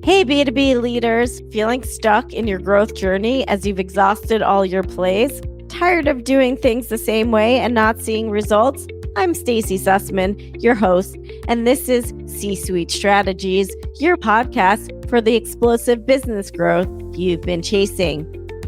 Hey, B2B leaders, feeling stuck in your growth journey as you've exhausted all your plays? Tired of doing things the same way and not seeing results? I'm Stacie Sussman, your host, and this is C-Suite Strategies, your podcast for the explosive business growth you've been chasing.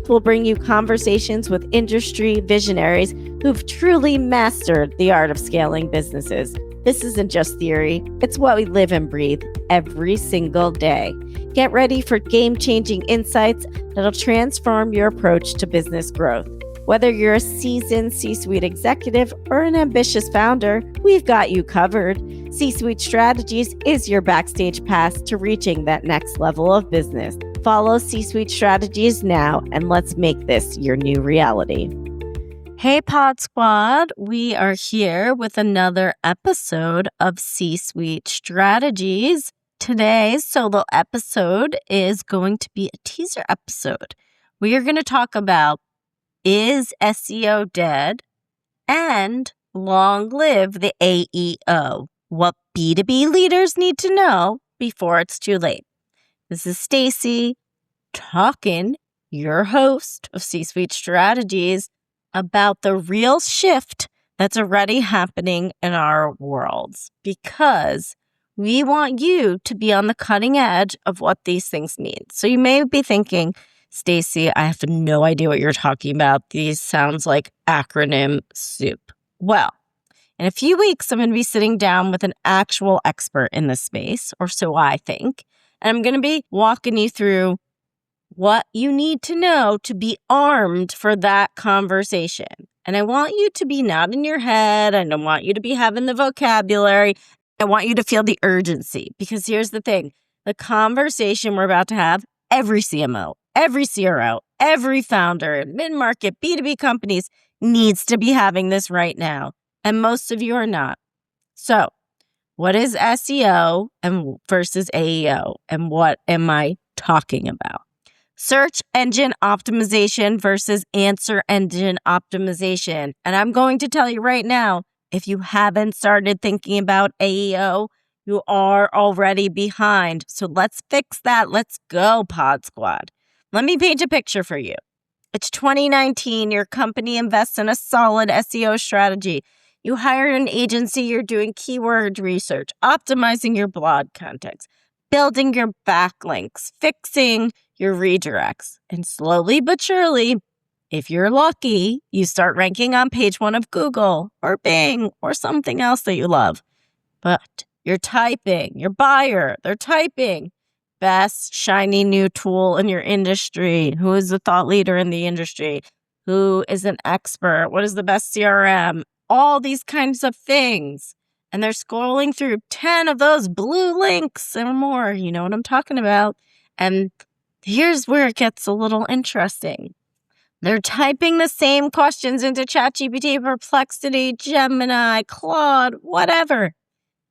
We'll bring you conversations with industry visionaries who've truly mastered the art of scaling businesses. This isn't just theory, it's what we live and breathe every single day. Get ready for game-changing insights that'll transform your approach to business growth. Whether you're a seasoned C-Suite executive or an ambitious founder, we've got you covered. C-Suite Strategies is your backstage pass to reaching that next level of business. Follow C-Suite Strategies now, and let's make this your new reality. Hey Pod Squad, we are here with another episode of C-Suite Strategies. Today's solo episode is going to be a teaser episode. We are going to talk about is SEO dead and long live the AEO, what B2B leaders need to know before it's too late. This is Stacie talking, your host of C-Suite Strategies, about the real shift that's already happening in our worlds, because we want you to be on the cutting edge of what these things mean. So you may be thinking, Stacie, I have no idea what you're talking about. These sounds like acronym soup. Well, in a few weeks, I'm going to be sitting down with an actual expert in this space, or so I think, and I'm going to be walking you through what you need to know to be armed for that conversation. And I want you to be not in your head. I don't want you to be having the vocabulary. I want you to feel the urgency, because here's the thing. The conversation we're about to have, every CMO, every CRO, every founder, mid-market, B2B companies needs to be having this right now. And most of you are not. So what is SEO versus AEO? And what am I talking about? Search engine optimization versus answer engine optimization. And I'm going to tell you right now, if you haven't started thinking about AEO, you are already behind. So let's fix that. Let's go, Pod Squad. Let me paint a picture for you. It's 2019. Your company invests in a solid SEO strategy. You hire an agency. You're doing keyword research, optimizing your blog context, building your backlinks, fixing your redirects. And slowly but surely, if you're lucky, you start ranking on page 1 of Google or Bing or something else that you love. But you're typing, your buyer, they're typing best shiny new tool in your industry. Who is the thought leader in the industry? Who is an expert? What is the best CRM? All these kinds of things. And they're scrolling through 10 of those blue links or more. You know what I'm talking about. And here's where it gets a little interesting. They're typing the same questions into ChatGPT, Perplexity, Gemini, Claude, whatever.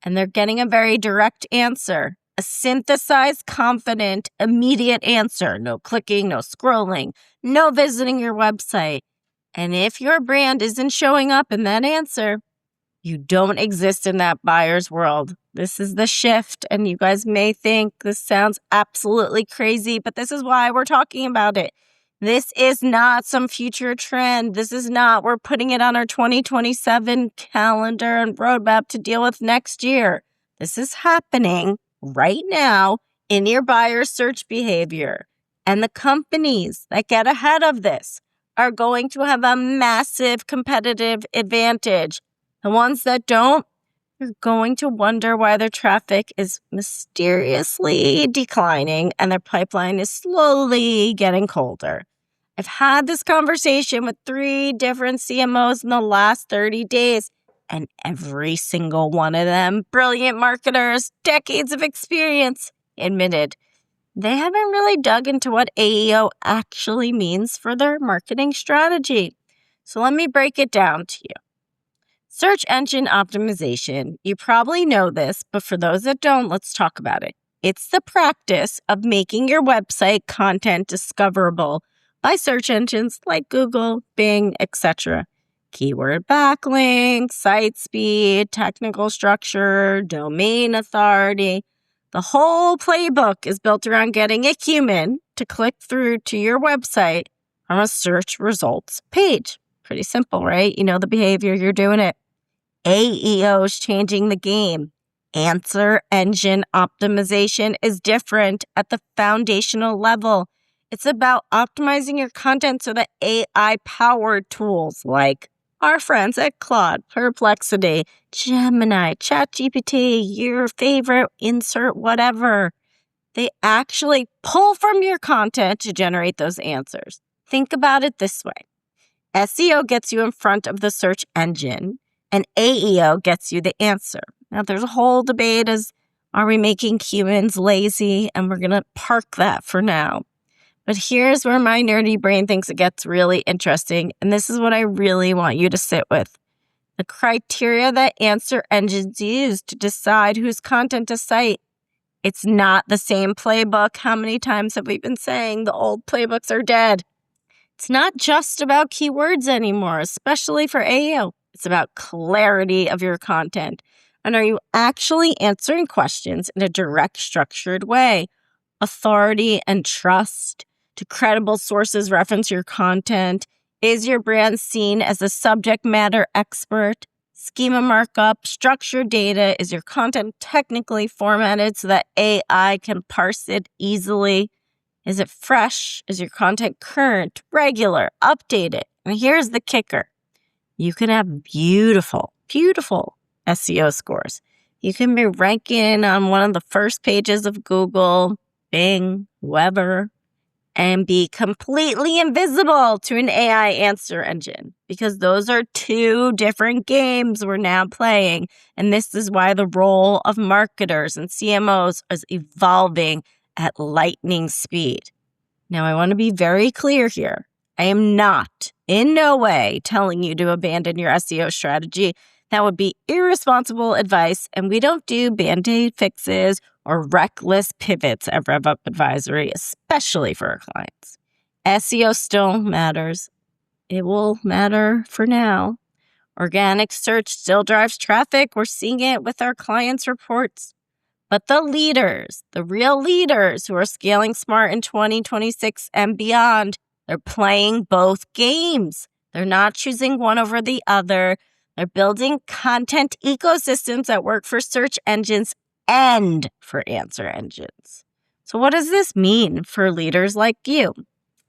And they're getting a very direct answer, a synthesized, confident, immediate answer. No clicking, no scrolling, no visiting your website. And if your brand isn't showing up in that answer, you don't exist in that buyer's world. This is the shift, and you guys may think this sounds absolutely crazy, but this is why we're talking about it. This is not some future trend. This is not, we're putting it on our 2027 calendar and roadmap to deal with next year. This is happening right now in your buyer search behavior. And the companies that get ahead of this are going to have a massive competitive advantage. The ones that don't, you're going to wonder why their traffic is mysteriously declining and their pipeline is slowly getting colder. I've had this conversation with 3 different CMOs in the last 30 days, and every single one of them, brilliant marketers, decades of experience, admitted they haven't really dug into what AEO actually means for their marketing strategy. So let me break it down to you. Search engine optimization, you probably know this, but for those that don't, let's talk about it. It's the practice of making your website content discoverable by search engines like Google, Bing, etc. Keyword backlinks, site speed, technical structure, domain authority. The whole playbook is built around getting a human to click through to your website on a search results page. Pretty simple, right? You know the behavior, you're doing it. AEO is changing the game. Answer engine optimization is different at the foundational level. It's about optimizing your content so that AI-powered tools like our friends at Claude, Perplexity, Gemini, ChatGPT, your favorite, insert whatever, they actually pull from your content to generate those answers. Think about it this way. SEO gets you in front of the search engine, and AEO gets you the answer. Now, there's a whole debate as, are we making humans lazy? And we're going to park that for now. But here's where my nerdy brain thinks it gets really interesting, and this is what I really want you to sit with. The criteria that answer engines use to decide whose content to cite. It's not the same playbook. How many times have we been saying the old playbooks are dead? It's not just about keywords anymore, especially for AEO. It's about clarity of your content. And are you actually answering questions in a direct, structured way? Authority and trust. Do credible sources reference your content? Is your brand seen as a subject matter expert? Schema markup, structured data. Is your content technically formatted so that AI can parse it easily? Is it fresh? Is your content current, regular, updated? And here's the kicker. You can have beautiful SEO scores. You can be ranking on one of the first pages of Google, Bing, whoever, and be completely invisible to an AI answer engine, because those are two different games we're now playing. And this is why the role of marketers and CMOs is evolving at lightning speed. Now, I want to be very clear here. I am not, in no way, telling you to abandon your SEO strategy. That would be irresponsible advice, and we don't do Band-Aid fixes or reckless pivots at RevUp Advisory, especially for our clients. SEO still matters. It will matter for now. Organic search still drives traffic. We're seeing it with our clients' reports. But the leaders, the real leaders who are scaling smart in 2026 and beyond, they're playing both games. They're not choosing one over the other. They're building content ecosystems that work for search engines and for answer engines. So what does this mean for leaders like you?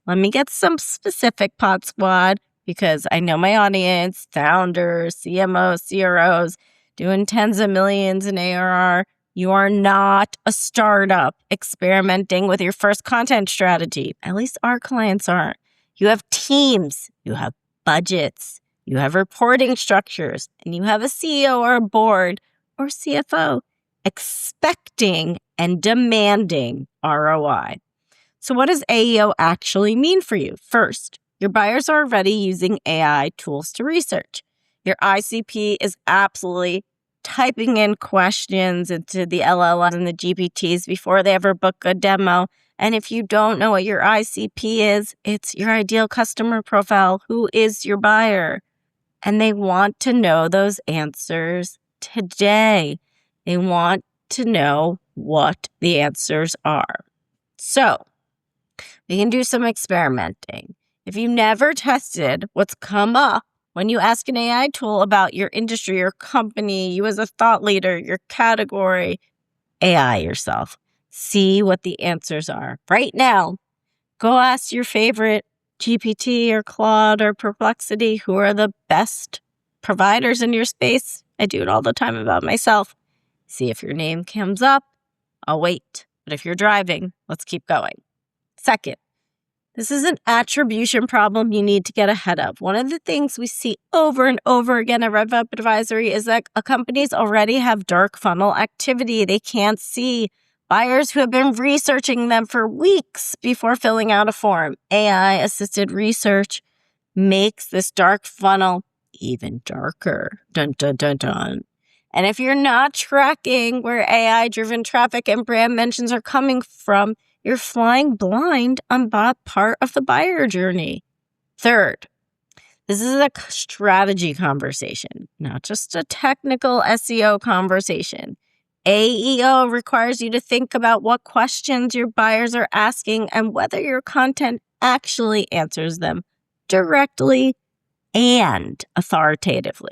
Let me get some specific, Pod Squad, because I know my audience, founders, CMOs, CROs, doing tens of millions in ARR. You are not a startup experimenting with your first content strategy. At least our clients aren't. You have teams, you have budgets, you have reporting structures, and you have a CEO or a board or CFO expecting and demanding ROI. So what does AEO actually mean for you? First, your buyers are already using AI tools to research. Your ICP is absolutely typing in questions into the LLMs and the GPTs before they ever book a demo. And if you don't know what your ICP is, it's your ideal customer profile. Who is your buyer? And they want to know those answers today. They want to know what the answers are. So we can do some experimenting. If you never tested what's come up when you ask an AI tool about your industry, your company, you as a thought leader, your category, AI yourself, see what the answers are. Right now, go ask your favorite GPT or Claude or Perplexity, who are the best providers in your space. I do it all the time about myself. See if your name comes up. I'll wait. But if you're driving, let's keep going. Second, this is an attribution problem you need to get ahead of. One of the things we see over and over again at RevUp Advisory is that companies already have dark funnel activity. They can't see buyers who have been researching them for weeks before filling out a form. AI-assisted research makes this dark funnel even darker. Dun, dun, dun, dun. And if you're not tracking where AI-driven traffic and brand mentions are coming from, you're flying blind on that part of the buyer journey. Third, this is a strategy conversation, not just a technical SEO conversation. AEO requires you to think about what questions your buyers are asking and whether your content actually answers them directly and authoritatively.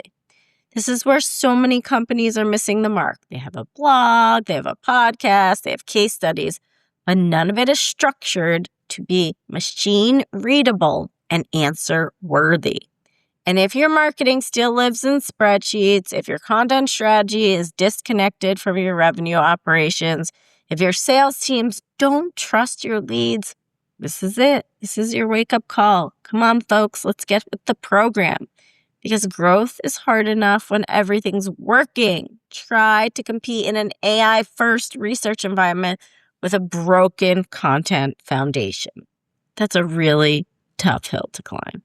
This is where so many companies are missing the mark. They have a blog, they have a podcast, they have case studies, but none of it is structured to be machine readable and answer worthy. And if your marketing still lives in spreadsheets, if your content strategy is disconnected from your revenue operations, if your sales teams don't trust your leads, this is it. This is your wake-up call. Come on, folks, let's get with the program. Because growth is hard enough when everything's working. Try to compete in an AI-first research environment with a broken content foundation. That's a really tough hill to climb.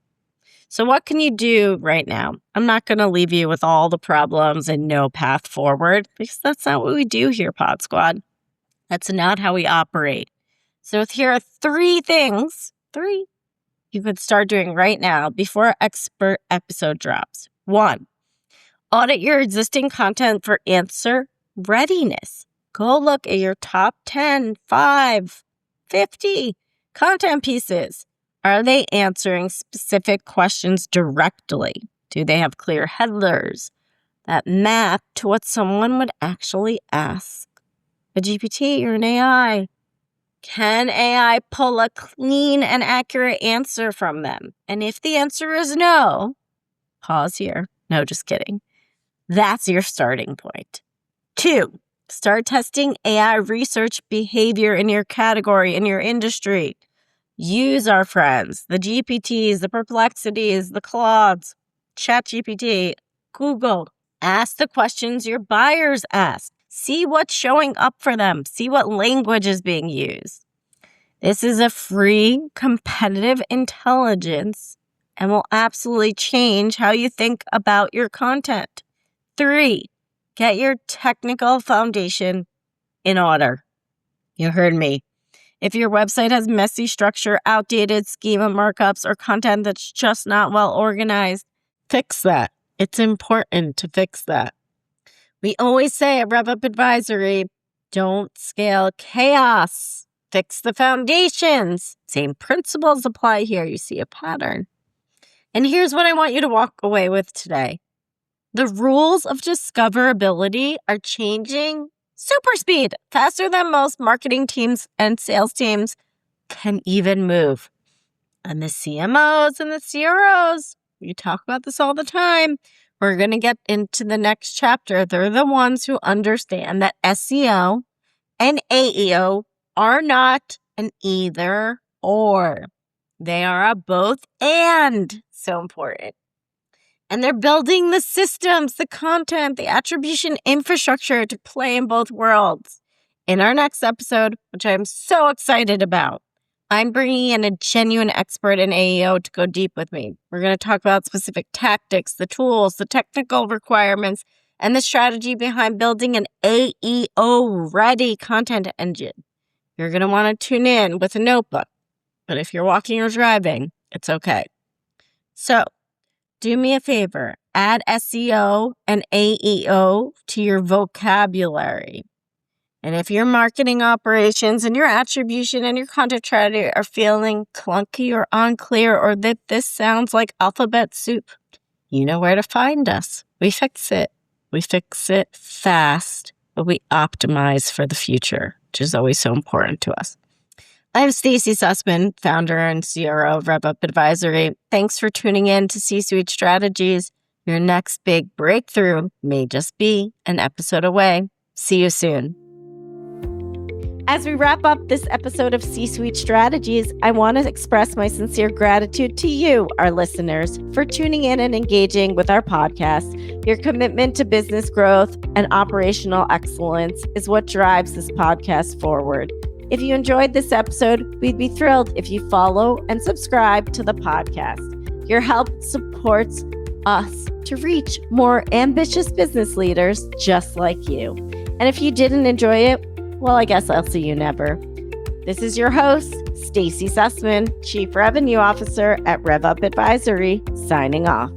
So what can you do right now? I'm not going to leave you with all the problems and no path forward because that's not what we do here, Pod Squad. That's not how we operate. So here are 3 things, you could start doing right now before our expert episode drops. 1, audit your existing content for answer readiness. Go look at your top 10, 5, 50 content pieces. Are they answering specific questions directly? Do they have clear headers that map to what someone would actually ask a GPT or an AI? Can AI pull a clean and accurate answer from them? And if the answer is no, pause here. No, just kidding. That's your starting point. 2, start testing AI research behavior in your category, in your industry. Use our friends, the GPTs, the Perplexities, the Claudes, ChatGPT, Google. Ask the questions your buyers ask. See what's showing up for them. See what language is being used. This is a free competitive intelligence and will absolutely change how you think about your content. 3, get your technical foundation in order. You heard me. If your website has messy structure, outdated schema markups, or content that's just not well organized, fix that. It's important to fix that. We always say at RevUp Advisory, don't scale chaos. Fix the foundations. Same principles apply here. You see a pattern. And here's what I want you to walk away with today. The rules of discoverability are changing super speed, faster than most marketing teams and sales teams can even move. And the CMOs and the CROs, we talk about this all the time. We're going to get into the next chapter. They're the ones who understand that SEO and AEO are not an either or. They are a both and. So important. And they're building the systems, the content, the attribution infrastructure to play in both worlds. In our next episode, which I'm so excited about, I'm bringing in a genuine expert in AEO to go deep with me. We're going to talk about specific tactics, the tools, the technical requirements, and the strategy behind building an AEO-ready content engine. You're going to want to tune in with a notebook, but if you're walking or driving, it's okay. So, do me a favor, add SEO and AEO to your vocabulary. And if your marketing operations and your attribution and your content strategy are feeling clunky or unclear or that this sounds like alphabet soup, you know where to find us. We fix it. We fix it fast, but we optimize for the future, which is always so important to us. I'm Stacie Sussman, founder and CRO of RevUp Advisory. Thanks for tuning in to C-Suite Strategies. Your next big breakthrough may just be an episode away. See you soon. As we wrap up this episode of C-Suite Strategies, I want to express my sincere gratitude to you, our listeners, for tuning in and engaging with our podcast. Your commitment to business growth and operational excellence is what drives this podcast forward. If you enjoyed this episode, we'd be thrilled if you follow and subscribe to the podcast. Your help supports us to reach more ambitious business leaders just like you. And if you didn't enjoy it, well, I guess I'll see you never. This is your host, Stacie Sussman, Chief Revenue Officer at RevUp Advisory, signing off.